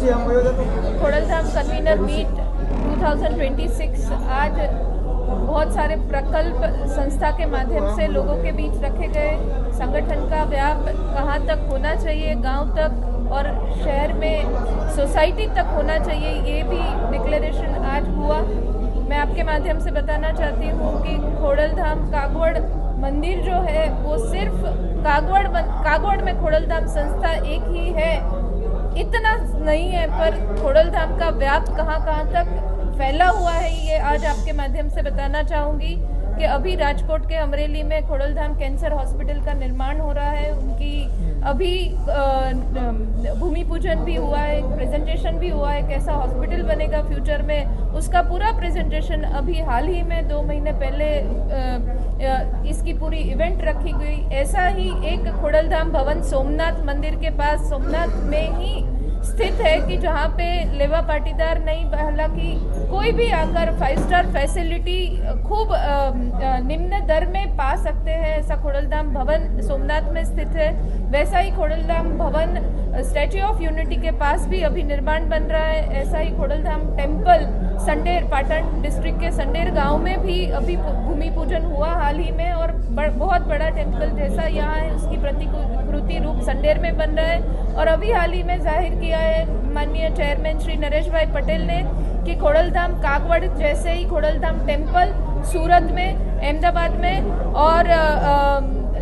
Khodaldham convener meet 2026 आज बहुत सारे प्रकल्प संस्था के माध्यम से लोगों के बीच रखे गए। संगठन का व्याप कहाँ तक होना चाहिए, गांव तक और शहर में सोसाइटी तक होना चाहिए, ये भी डिक्लेरेशन आज हुआ। मैं आपके माध्यम से बताना चाहती हूँ कि खोडलधाम कागवड़ मंदिर जो है वो सिर्फ कागवड़ में खोडलधाम संस्था एक ही है, इतना नहीं है, पर खोडलधाम का व्याप कहाँ तक फैला हुआ है ये आज आपके माध्यम से बताना चाहूँगी कि अभी राजकोट के अमरेली में खोडलधाम कैंसर हॉस्पिटल का निर्माण हो रहा है। उनकी अभी भूमि पूजन भी हुआ है, प्रेजेंटेशन भी हुआ है, कैसा हॉस्पिटल बनेगा फ्यूचर में, उसका पूरा प्रेजेंटेशन अभी हाल ही में 2 महीने पहले इसकी पूरी इवेंट रखी गई। ऐसा ही एक खोडलधाम भवन सोमनाथ मंदिर के पास सोमनाथ में ही स्थित है कि जहाँ पे लेवा पाटीदार नहीं, हालांकि कोई भी आकर 5 स्टार फैसिलिटी खूब निम्न दर में पा सकते हैं। ऐसा खोडलधाम भवन सोमनाथ में स्थित है। वैसा ही खोडलधाम भवन स्टैच्यू ऑफ यूनिटी के पास भी अभी निर्माण बन रहा है। ऐसा ही खोडलधाम टेम्पल संडेर, पाटन डिस्ट्रिक्ट के संडेर गांव में भी अभी भूमि पूजन हुआ हाल ही में, और बहुत बड़ा टेम्पल जैसा यहाँ है उसकी प्रतिकृति रूप संडेर में बन रहा है। और अभी हाल ही में जाहिर किया है माननीय चेयरमैन श्री नरेश भाई पटेल ने कि खोडलधाम कागवड़ जैसे ही खोडलधाम टेम्पल सूरत में, अहमदाबाद में और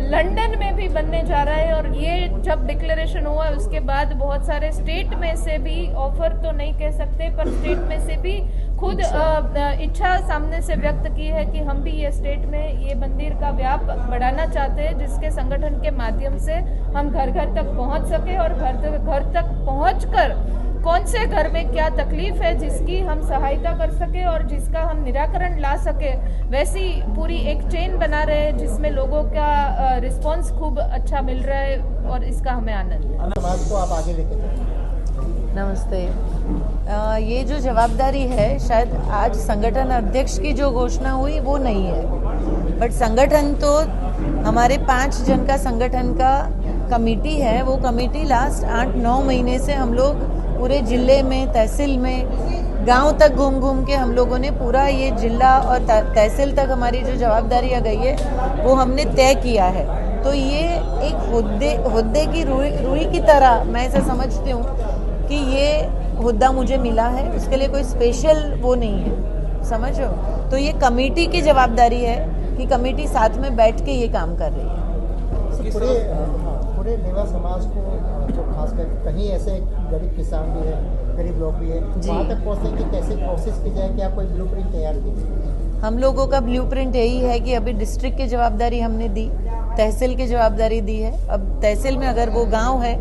लंदन में भी बनने जा रहा है। और ये जब डिक्लेरेशन हुआ उसके बाद बहुत सारे स्टेट में से भी, ऑफर तो नहीं कह सकते पर स्टेट में से भी खुद इच्छा सामने से व्यक्त की है कि हम भी ये स्टेट में ये मंदिर का व्याप बढ़ाना चाहते हैं, जिसके संगठन के माध्यम से हम घर घर तक पहुंच सके और घर तक पहुंचकर कौन से घर में क्या तकलीफ है जिसकी हम सहायता कर सके और जिसका हम निराकरण ला सके, वैसी पूरी एक चेन बना रहे हैं जिसमें लोगों का रिस्पांस खूब अच्छा मिल रहा है और इसका हमें आनंद है। को आप आगे लेके नमस्ते। ये जो जवाबदारी है शायद आज संगठन अध्यक्ष की जो घोषणा हुई वो नहीं है, बट संगठन तो हमारे 5 जन का संगठन का कमेटी है। वो कमेटी लास्ट 8-9 महीने से हम लोग पूरे जिले में, तहसील में, गांव तक घूम के हम लोगों ने पूरा ये जिला और तहसील तक हमारी जो जवाबदारियाँ गई है वो हमने तय किया है। तो ये एक हुद्दे की रूई की तरह मैं ऐसा समझती हूँ कि ये हुद्दा मुझे मिला है, उसके लिए कोई स्पेशल वो नहीं है, समझो। तो ये कमेटी की जवाबदारी है कि कमेटी साथ में बैठ के ये काम कर रही है। पूरे लेवा समाज को जो खासकर कहीं ऐसे गरीब किसान भी है, गरीब लोग भी है, वहाँ तक पहुँचने की कैसे कोशिश की जाए, क्या कोई ब्लूप्रिंट तैयार की? हम लोगों का ब्लूप्रिंट यही है कि अभी डिस्ट्रिक्ट की जवाबदारी हमने दी, तहसील की जवाबदारी दी है। अब तहसील में अगर वो गांव है,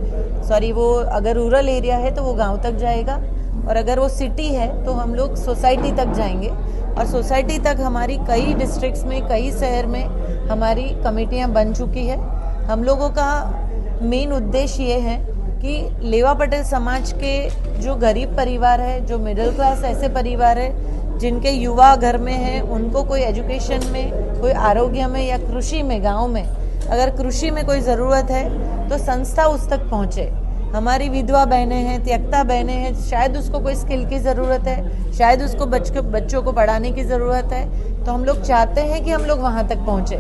वो अगर रूरल एरिया है तो वो गांव तक जाएगा, और अगर वो सिटी है तो हम लोग सोसाइटी तक जाएंगे। और सोसाइटी तक हमारी कई डिस्ट्रिक्ट्स में, कई शहर में हमारी कमेटियां बन चुकी है। हम लोगों का मेन उद्देश्य ये है कि लेवा पटेल समाज के जो गरीब परिवार है, जो मिडिल क्लास ऐसे परिवार है जिनके युवा घर में हैं, उनको कोई एजुकेशन में, कोई आरोग्य में या कृषि में, गांव में अगर कृषि में कोई ज़रूरत है तो संस्था उस तक पहुँचे। हमारी विधवा बहनें हैं, त्यक्ता बहनें हैं, शायद उसको कोई स्किल की ज़रूरत है, शायद उसको बच्चों को पढ़ाने की ज़रूरत है, तो हम लोग चाहते हैं कि हम लोग वहाँ तक पहुँचे।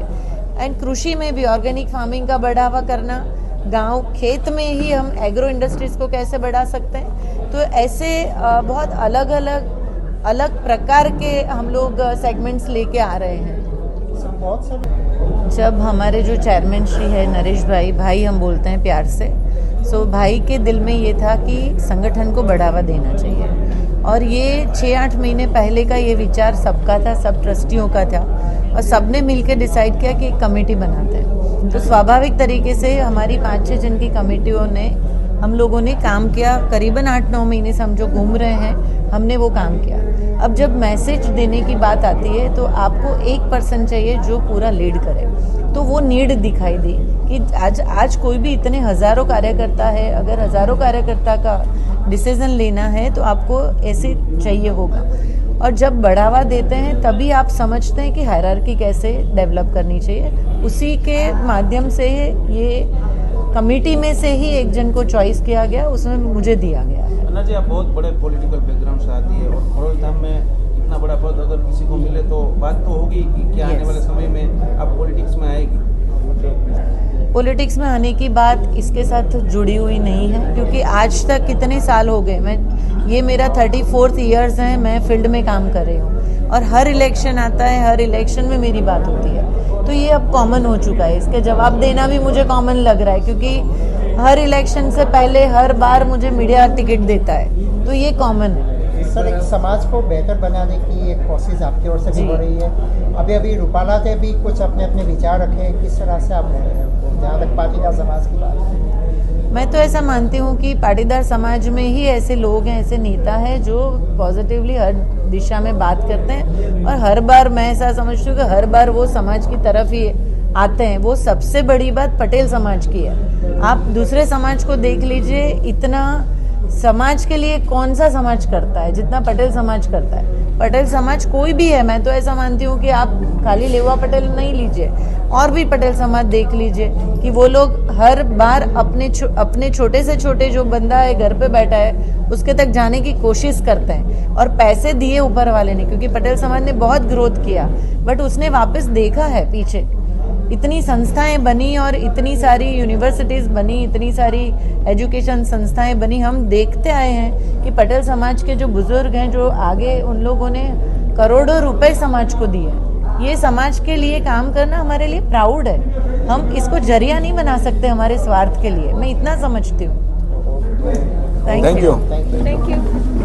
एंड कृषि में भी ऑर्गेनिक फार्मिंग का बढ़ावा करना, गांव खेत में ही हम एग्रो इंडस्ट्रीज़ को कैसे बढ़ा सकते हैं, तो ऐसे बहुत अलग प्रकार के हम लोग सेगमेंट्स लेके आ रहे हैं। जब हमारे जो चेयरमैन श्री है नरेश भाई हम बोलते हैं प्यार से, सो भाई के दिल में ये था कि संगठन को बढ़ावा देना चाहिए, और ये 6-8 महीने पहले का ये विचार सबका था, सब ट्रस्टियों का था, और सबने मिलकर डिसाइड किया कि एक कमेटी बनाते हैं। तो स्वाभाविक तरीके से हमारी 5-6 जन की कमेटियों ने, हम लोगों ने काम किया। करीबन 8-9 महीने से हम जो घूम रहे हैं, हमने वो काम किया। अब जब मैसेज देने की बात आती है तो आपको एक पर्सन चाहिए जो पूरा लीड करे, तो वो नीड दिखाई दी कि आज कोई भी इतने हज़ारों कार्यकर्ता है, अगर हज़ारों कार्यकर्ता का डिसीजन लेना है तो आपको ऐसे चाहिए होगा। और जब बढ़ावा देते हैं तभी आप समझते हैं कि हायरार्की कैसे डेवलप करनी चाहिए। उसी के माध्यम से ये कमेटी में से ही एक जन को चॉइस किया गया, उसमें मुझे दिया गया है। अन्ना जी, आप बहुत बड़े पॉलिटिकल बैकग्राउंड से आती है और खरोल धाम में इतना बड़ा पद अगर किसी को मिले तो बात तो होगी कि क्या आने वाले समय में आप पॉलिटिक्स में आएगी। पॉलिटिक्स में आने की बात इसके साथ जुड़ी हुई नहीं है, क्योंकि आज तक कितने साल हो गए, ये मेरा 34th ईयर्स है, मैं फील्ड में काम कर रही हूँ और हर इलेक्शन आता है, हर इलेक्शन में मेरी बात होती है, तो ये अब कॉमन हो चुका है। इसके जवाब देना भी मुझे कॉमन लग रहा है, क्योंकि हर इलेक्शन से पहले हर बार मुझे मीडिया टिकट देता है, तो ये कॉमन है। सर, एक समाज को बेहतर बनाने की एक कोशिश आपकी ओर से भी हो रही है। अभी रूपाला ने भी कुछ अपने विचार रखे हैं, किस तरह से आप जहाँ तक पाटीदार समाज की बात है? मैं तो ऐसा मानती हूँ कि पाटीदार समाज में ही ऐसे लोग हैं, ऐसे नेता हैं जो पॉजिटिवली हर दिशा में बात करते हैं और हर बार मैं ऐसा समझती हूँ कि हर बार वो समाज की तरफ ही आते हैं। वो सबसे बड़ी बात पटेल समाज की है। आप दूसरे समाज को देख लीजिए, इतना समाज के लिए कौन सा समाज करता है जितना पटेल समाज करता है। पटेल समाज कोई भी है, मैं तो ऐसा मानती हूँ कि आप खाली लेवा पटेल नहीं लीजिए, और भी पटेल समाज देख लीजिए कि वो लोग हर बार अपने छोटे से छोटे जो बंदा है घर पे बैठा है उसके तक जाने की कोशिश करते हैं। और पैसे दिए ऊपर वाले ने, क्योंकि पटेल समाज ने बहुत ग्रोथ किया, बट उसने वापस देखा है पीछे इतनी संस्थाएं बनी और इतनी सारी यूनिवर्सिटीज बनी, इतनी सारी एजुकेशन संस्थाएं बनी। हम देखते आए हैं कि पटेल समाज के जो बुजुर्ग हैं, जो आगे, उन लोगों ने करोड़ों रुपए समाज को दिए। ये समाज के लिए काम करना हमारे लिए प्राउड है। हम इसको जरिया नहीं बना सकते हमारे स्वार्थ के लिए, मैं इतना समझती हूँ। Thank you. Thank you.